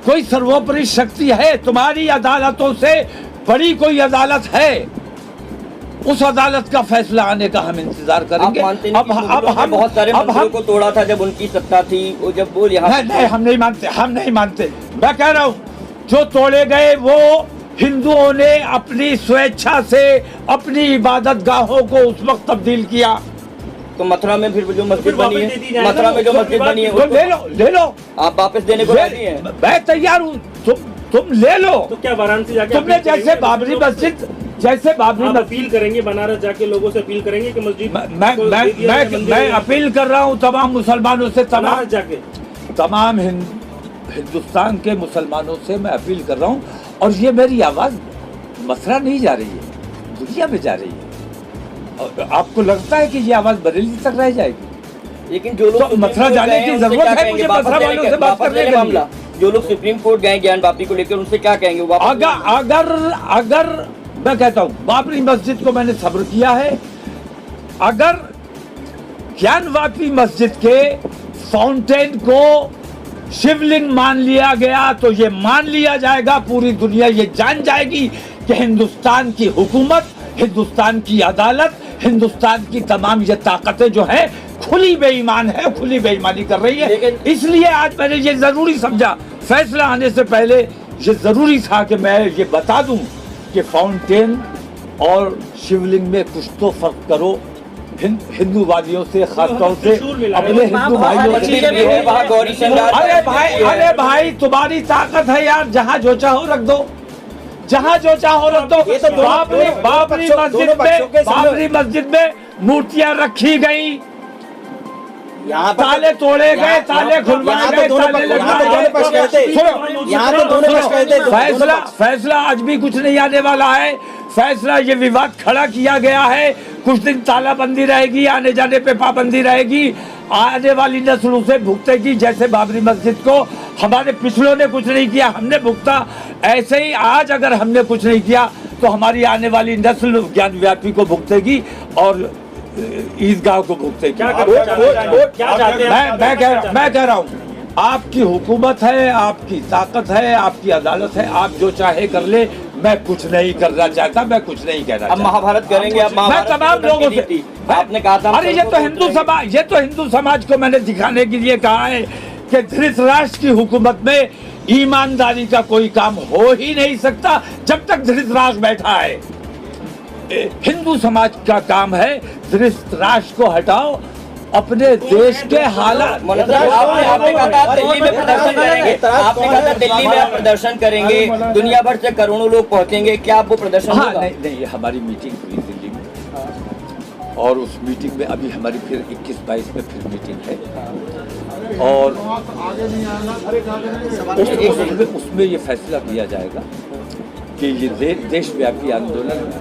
कोई सर्वोपरि शक्ति है? तुम्हारी अदालतों से बड़ी कोई अदालत है? उस अदालत का फैसला आने का हम इंतजार करेंगे। अब हम बहुत सारे मंदिरों को तोड़ा था जब उनकी सत्ता थी, वो जब वो यहाँ नहीं, हम नहीं मानते। मैं कह रहा हूँ जो तोड़े गए वो हिंदुओं ने अपनी स्वेच्छा से अपनी इबादत गाहों को उस वक्त तब्दील किया। तो मथुरा में फिर जो मस्जिद बनी है, मथुरा में जो मस्जिद बनी है, तो ले लो। आप वापस देने को राजी हैं? मैं तैयार हूँ, तुम ले लो। तो क्या वाराणसी जाके तुमने जैसे बाबरी मस्जिद अपील करेंगे, बनारस जाके लोगों से अपील करेंगे कि मस्जिद मैं अपील कर रहा हूँ तमाम मुसलमानों से, तमाम हिंदुस्तान के मुसलमानों से मैं अपील कर रहा हूँ। और ये मेरी आवाज़ मथुरा नहीं जा रही है, दुनिया में जा रही है। और आपको लगता है कि ये आवाज़ बरेली तक रह जाएगी? लेकिन जो लोग तो मथुरा जाने की जरूरत है मुझे मथुरा वालों से बात करने के लिए। जो लोग सुप्रीम कोर्ट गए ज्ञान वापी को लेकर, उनसे क्या कहेंगे? अगर मैं कहता हूँ बाबरी मस्जिद को मैंने सब्र किया है, अगर ज्ञान वापी मस्जिद के फाउंटेन को शिवलिंग मान लिया गया तो ये मान लिया जाएगा, पूरी दुनिया ये जान जाएगी कि हिंदुस्तान की हुकूमत, हिंदुस्तान की अदालत, हिंदुस्तान की तमाम ये ताकतें जो हैं खुली बेईमान है, खुली बेईमानी कर रही है। इसलिए आज मैंने ये जरूरी समझा, फैसला आने से पहले ये जरूरी था कि मैं ये बता दूं कि फाउंटेन और शिवलिंग में कुछ तो फर्क करो। हिंदूवादियों से, खासतौर से अपने हिंदू भाइयों से। अरे भाई तुम्हारी ताकत है यार, जहाँ जो चाहो रख दो, जहाँ जो चाहो रख दो। बाबरी मस्जिद में मूर्तियां रखी गई, ताले तोड़े गए, ताले खुलवाए गए, ताले लगाए। फैसला आज भी कुछ नहीं आने वाला है। फैसला ये विवाद खड़ा किया गया है, कुछ दिन तालाबंदी रहेगी, आने जाने पे पाबंदी रहेगी, आने वाली नस्ल उसे भुगतेगी। जैसे बाबरी मस्जिद को हमारे पिछलों ने कुछ नहीं किया, हमने भुगता, ऐसे ही आज अगर हमने कुछ नहीं किया तो हमारी आने वाली नस्ल ज्ञान व्यापी को भुगतेगी और ईदगाह को भुगतेगी। मैं कह रहा हूँ आपकी हुकूमत है, आपकी ताकत है, आपकी अदालत है, आप जो चाहे कर ले। मैं कुछ नहीं करना चाहता, मैं कुछ नहीं कहना चाहता। महाभारत करेंगे अब? मैं तमाम लोगों से, आपने कहा था अरे ये तो हिंदू समाज को मैंने दिखाने के लिए कहा है कि धृतराष्ट्र की हुकूमत में ईमानदारी का कोई काम हो ही नहीं सकता जब तक धृतराष्ट्र बैठा है। हिंदू समाज का काम है धृतराष्ट्र को हटाओ, अपने देश के हालात। आपने कहा था दिल्ली में प्रदर्शन करेंगे, आपने कहा था दिल्ली में आप प्रदर्शन करेंगे, दुनिया भर से करोड़ों लोग पहुंचेंगे, क्या आप वो प्रदर्शन? हाँ, नहीं, हमारी मीटिंग हुई दिल्ली में और उस मीटिंग में अभी हमारी फिर 21-22 में फिर मीटिंग है और उसमें ये फैसला किया जाएगा कि ये देशव्यापी आंदोलन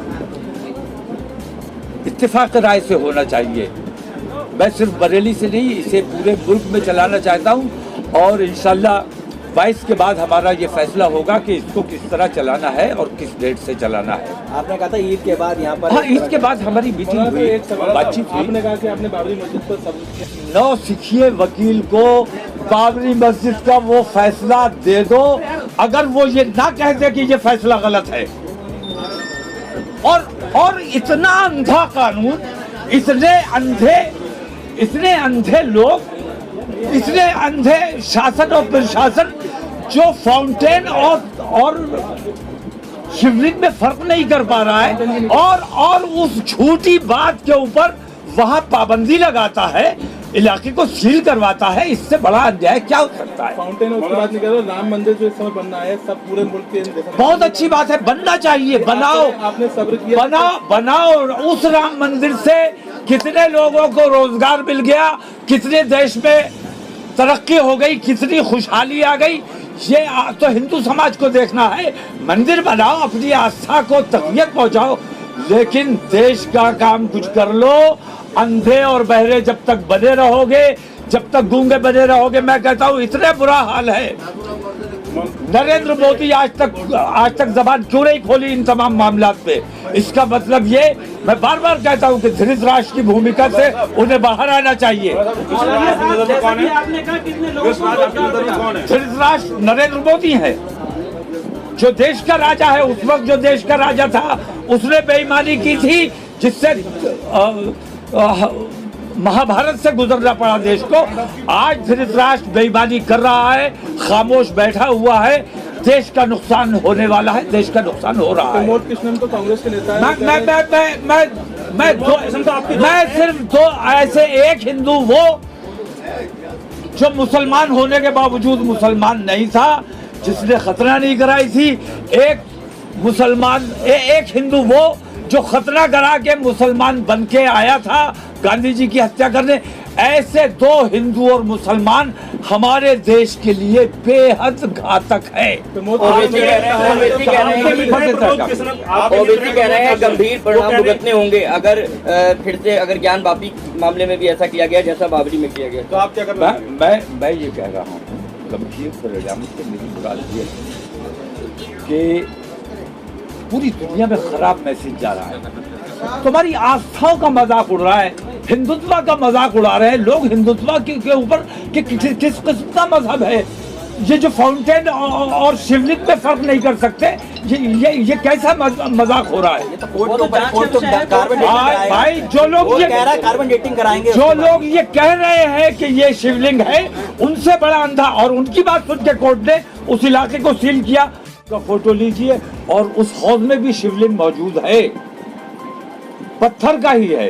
इत्तेफाक राय से होना चाहिए। मैं सिर्फ बरेली से नहीं, इसे पूरे मुल्क में चलाना चाहता हूँ और इंशाल्लाह 22 के बाद हमारा ये फैसला होगा कि इसको किस तरह चलाना है और किस डेट से चलाना है। आपने कहा था ईद के बाद यहाँ पर? हाँ, ईद के बाद हमारी मीटिंग हुई, बातचीत हुई। आपने कहा कि आपने बाबरी मस्जिद पर सब 9 सिखिए वकील को बाबरी मस्जिद का वो फैसला दे दो। अगर वो ये ना कह दे कि ये फैसला गलत है और इतना अंधा कानून, इतने अंधे लोग, इतने अंधे शासन और प्रशासन जो फाउंटेन और शिवलिंग में फर्क नहीं कर पा रहा है और उस झूठी बात के ऊपर वहां पाबंदी लगाता है, इलाके को सील करवाता है। इससे बड़ा अन्याय क्या हो सकता है? फाउंटेन उसकी बात नहीं कर रहा, राम मंदिर जो इस समय बनना है, सब पूरे मुल्क के बहुत अच्छी बात है, बनना चाहिए, बनाओ। आपने सब्र किया, बनाओ। उस राम मंदिर से कितने लोगों को रोजगार मिल गया, कितने देश में तरक्की हो गई, कितनी खुशहाली आ गई। ये तो हिंदू समाज को देखना है। मंदिर बनाओ, अपनी आस्था को तक़वियत पहुंचाओ, लेकिन देश का काम कुछ कर लो। अंधे और बहरे जब तक बने रहोगे, जब तक गूंगे बने रहोगे, मैं कहता हूँ इतने बुरा हाल है, नरेंद्र मोदी आज तक जबान क्यों नहीं खोली इन तमाम मामलात पे? इसका मतलब ये, मैं बार बार कहता हूँ कि धृतराष्ट्र की भूमिका से उन्हें बाहर आना चाहिए। धृतराष्ट्र नरेंद्र मोदी है, जो देश का राजा है। उस वक्त जो देश का राजा था उसने बेईमानी की थी, जिससे महाभारत से गुजरना पड़ा देश को। आज धृतराष्ट्र बेईमानी कर रहा है, खामोश बैठा हुआ है, देश का नुकसान होने वाला है, देश का नुकसान हो रहा है। प्रमोद कृष्णन तो कांग्रेस के नेता है। मैं सिर्फ दो ऐसे, एक हिंदू वो जो मुसलमान होने के बावजूद मुसलमान नहीं था, जिसने खतना नहीं कराई थी। एक मुसलमान एक हिंदू वो जो खतना करा के मुसलमान बन के आया था गांधी जी की हत्या करने। ऐसे दो हिंदू और मुसलमान हमारे देश के लिए बेहद घातक है। ओवैसी कह रहे हैं गंभीर परिणाम भुगतने होंगे अगर फिर से अगर ज्ञान वापी मामले में भी ऐसा किया गया जैसा बाबरी में किया गया। तो आप क्या कर रहे हैं? मैं ये कह रहा हूँ, गंभीर परिणाम से मेरी मुराद ये है कि पूरी दुनिया में खराब मैसेज जा रहा है। तुम्हारी आस्थाओं का मजाक उड़ रहा है, हिंदुत्व का मजाक उड़ा रहे हैं लोग। हिंदुत्व के ऊपर किस किस्म का मजहब है? ये जो फाउंटेन और शिवलिंग में फर्क नहीं कर सकते, ये कैसा मजाक हो रहा है? भाई जो लोग ये कार्बन डेटिंग कराएंगे, जो लोग ये कह रहे हैं कि ये शिवलिंग है, उनसे बड़ा अंधा। और उनकी बात सुन के कोर्ट ने उस इलाके को सील किया। का फोटो लीजिए और उस हौज में भी शिवलिंग मौजूद है, पत्थर का ही है।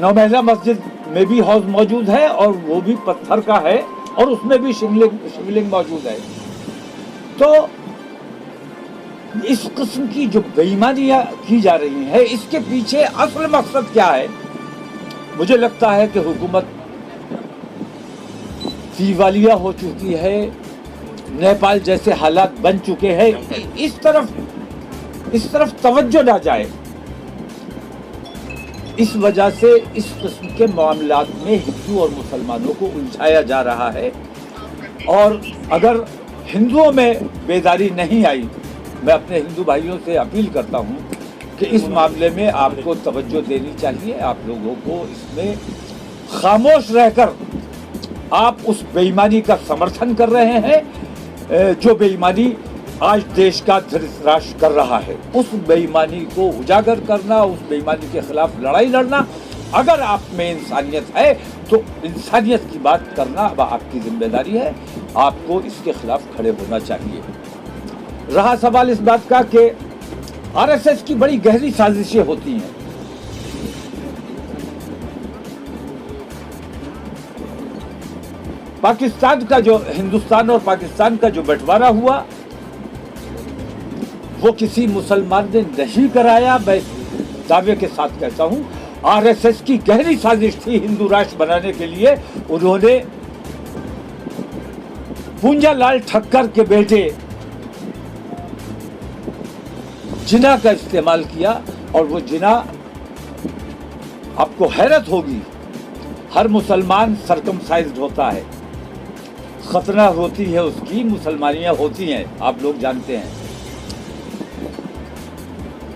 नौमहला मस्जिद में भी हौज मौजूद है और वो भी पत्थर का है और उसमें भी शिवलिंग मौजूद है। तो इस किस्म की जो बेईमानियां की जा रही हैं, इसके पीछे असल मकसद क्या है? मुझे लगता है कि हुकूमत दिवालिया हो चुकी है, नेपाल जैसे हालात बन चुके हैं। इस तरफ तवज्जो ना जाए, इस वजह से इस किस्म के मामलात में हिंदू और मुसलमानों को उलझाया जा रहा है। और अगर हिंदुओं में बेदारी नहीं आई, मैं अपने हिंदू भाइयों से अपील करता हूं कि इस मामले में आपको तवज्जो देनी चाहिए। आप लोगों को इसमें खामोश रहकर आप उस बेईमानी का समर्थन कर रहे हैं जो बेईमानी आज देश का धृतराष्ट्र कर रहा है। उस बेईमानी को उजागर करना, उस बेईमानी के खिलाफ लड़ाई लड़ना, अगर आप में इंसानियत है तो इंसानियत की बात करना अब आपकी जिम्मेदारी है। आपको इसके खिलाफ खड़े होना चाहिए। रहा सवाल इस बात का कि आरएसएस की बड़ी गहरी साजिशें होती हैं। पाकिस्तान का जो, हिंदुस्तान और पाकिस्तान का जो बंटवारा हुआ वो किसी मुसलमान ने नहीं कराया। मैं दावे के साथ कहता हूं आरएसएस की गहरी साजिश थी हिंदू राष्ट्र बनाने के लिए। उन्होंने पूंजालाल ठक्कर के बेटे जिना का इस्तेमाल किया और वो जिना, आपको हैरत होगी, हर मुसलमान सरकमसाइज्ड होता है, खतना होती है उसकी, मुसलमानियां होती हैं, आप लोग जानते हैं।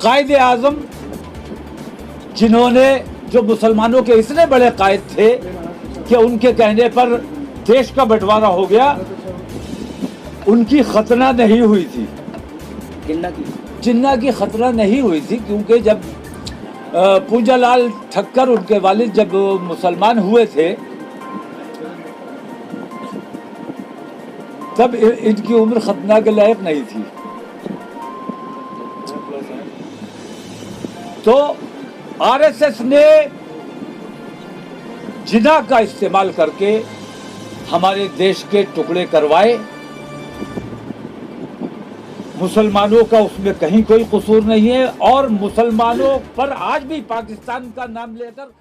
कायदे आजम जिन्होंने, जो मुसलमानों के इतने बड़े कायद थे कि उनके कहने पर देश का बंटवारा हो गया, उनकी खतना नहीं हुई थी। जिन्ना की खतना नहीं हुई थी क्योंकि जब पूंजालाल ठक्कर, उनके वालिद जब मुसलमान हुए थे तब इनकी उम्र खतना के लायक नहीं थी। तो आरएसएस ने जिना का इस्तेमाल करके हमारे देश के टुकड़े करवाए। मुसलमानों का उसमें कहीं कोई कसूर नहीं है और मुसलमानों पर आज भी पाकिस्तान का नाम लेकर